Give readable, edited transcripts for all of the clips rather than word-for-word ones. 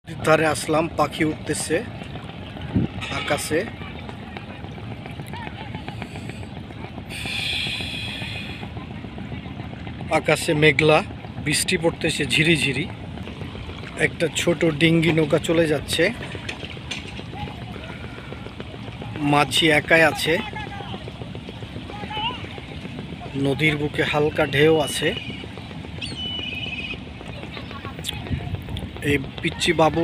ধারে আসলাম, পাখি উঠতেছে আকাশে। আকাশে মেঘলা, বৃষ্টি পড়তেছে ঝিরিঝিরি। একটা ছোট ডিঙ্গি নৌকা চলে যাচ্ছে, মাঝি একাই আছে। নদীর বুকে হালকা ঢেউ আছে। এই পিচ্চি বাবু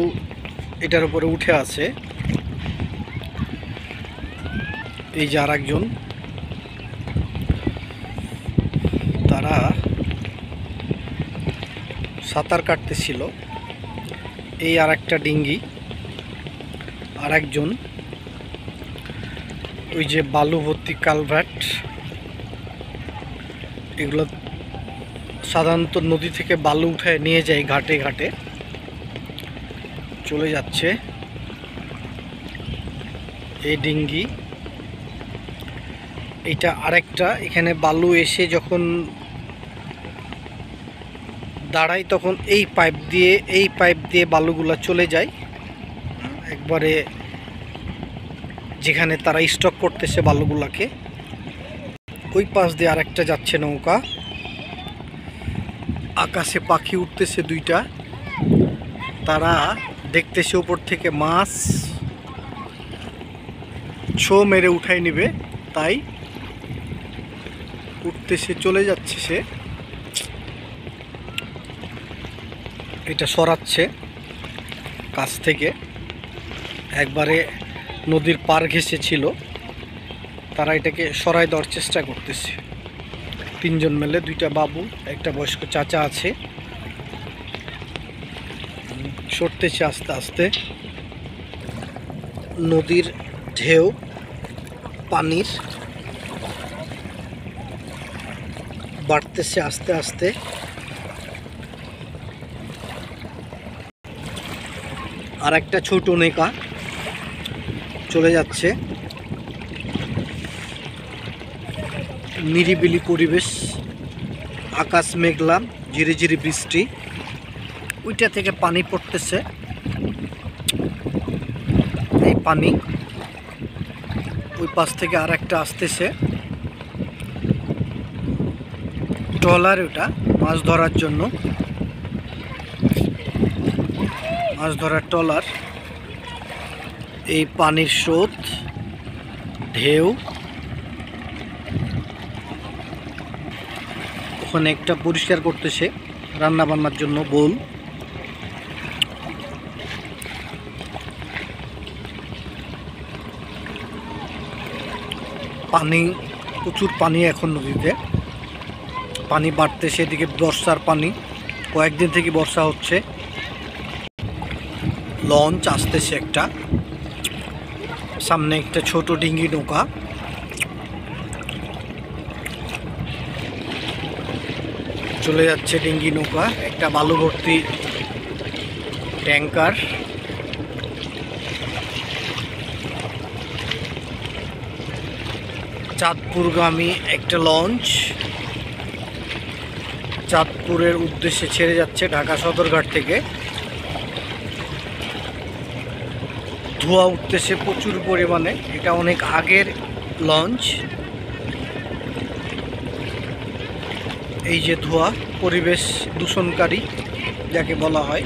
এটার উপরে উঠে আছে। এই যে আরেকজন, তারা সাঁতার কাটতেছিল। এই আর একটা ডিঙ্গি, আর একজন ওই যে বালু ভর্তি কালভার্ট, এগুলো সাধারণত নদী থেকে বালু উঠায় নিয়ে যায় ঘাটে ঘাটে, চলে যাচ্ছে এই ডিঙ্গি। এটা আরেকটা, এখানে বালু এসে যখন দাঁড়ায় তখন এই পাইপ দিয়ে বালুগুলা চলে যায় একবারে যেখানে তারা স্টক করতেছে বালুগুলাকে। ওই পাশ দিয়ে আরেকটা যাচ্ছে নৌকা। আকাশে পাখি উঠতেছে দুইটা, তারা দেখতেছে উপর থেকে মাছ ছো মেরে উঠাই নিবে, তাই উঠতেছে, চলে যাচ্ছে সে। এটা সরাচ্ছে কাছ থেকে, একবারে নদীর পার ঘেঁষে ছিল, তারা এটাকে সরাই দেওয়ার চেষ্টা করতেছে। তিনজন মিলে, দুইটা বাবু, একটা বয়স্ক চাচা আছে। সরতেছে আস্তে আস্তে। নদীর ঢেউ, পানির বাড়তেছে আস্তে আস্তে। আর একটা ছোট নৌকা চলে যাচ্ছে। নিরিবিলি পরিবেশ, আকাশ মেঘলা, ঝিরিঝিরি বৃষ্টি। ওইটা থেকে পানি পড়তেছে, এই পানি ওই পাশ থেকে আর একটা আসতেছে। ট্রলার, ওটা মাছ ধরার জন্য, মাছ ধরার ট্রলার। এই পানির স্রোত, ঢেউ, ওখানে একটা পরিষ্কার করতেছে রান্না বান্নার জন্য বোল। পানি, প্রচুর পানি এখন নদীতে, পানি বাড়তেছে। এদিকে বর্ষার পানি, কয়েকদিন থেকে বর্ষা হচ্ছে। লঞ্চ আসতেছে একটা, সামনে একটা ছোট ডিঙ্গি নৌকা। চলে যাচ্ছে ডিঙ্গি নৌকা, একটা বালু ভর্তি ট্যাঙ্কার। চাঁদপুরগামী একটা লঞ্চ চাঁদপুরের উদ্দেশ্যে ছেড়ে যাচ্ছে ঢাকা সদরঘাট থেকে। ধোঁয়া উঠতেছে প্রচুর পরিমাণে, এটা অনেক আগের লঞ্চ। এই যে ধোঁয়া, পরিবেশ দূষণকারী যাকে বলা হয়।